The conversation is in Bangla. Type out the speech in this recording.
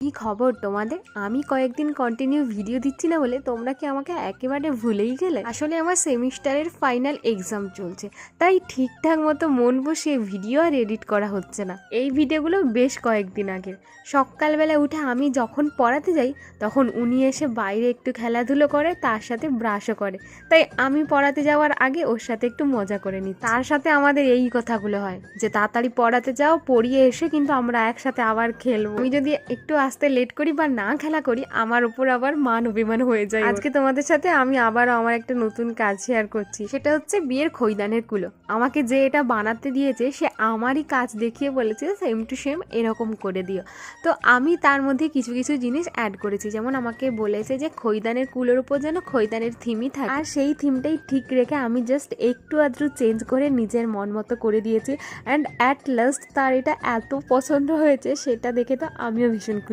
কি খবর তোমাদের? আমি কয়েকদিন কন্টিনিউ ভিডিও দিচ্ছি না বলে তোমরা কি আমাকে একেবারে ভুলেই গেলে? আসলে আমার সেমিস্টারের ফাইনাল এক্সাম চলছে, তাই ঠিকঠাক মতো মন বসিয়ে ভিডিও আর এডিট করা হচ্ছে না। এই ভিডিওগুলো বেশ কয়েকদিন আগের। সকালবেলা উঠে আমি যখন পড়াতে যাই তখন উনি এসে বাইরে একটু খেলাধুলো করে, তার সাথে ব্রাশও করে। তাই আমি পড়াতে যাওয়ার আগে ওর সাথে একটু মজা করে নিই। তার সাথে আমাদের এই কথাগুলো হয় যে তাড়াতাড়ি পড়াতে যাও, পড়িয়ে এসে কিন্তু আমরা একসাথে আবার খেলবো। আমি যদি একটু আসতে লেট করি বা না খেলা করি, আমার উপর আবার মান অভিমান হয়ে যায়। আজকে তোমাদের সাথে আমি আবারও আমার একটা নতুন কাজ শেয়ার করছি, সেটা হচ্ছে বিয়ের খৈদানের কুলো। আমাকে যে এটা বানাতে দিয়েছে সে আমারই কাজ দেখিয়ে বলেছে সেম টু সেম এরকম করে দিও। তো আমি তার মধ্যে কিছু কিছু জিনিস অ্যাড করেছি, যেমন আমাকে বলেছে যে খৈদানের কুলোর উপর যেন খৈদানের থিমই থাকে, আর সেই থিমটাই ঠিক রেখে আমি জাস্ট একটু আধটু চেঞ্জ করে নিজের মন মতো করে দিয়েছি। অ্যান্ড অ্যাট লাস্ট তার এটা এত পছন্দ হয়েছে, সেটা দেখে তো আমিও ভীষণ খুশি।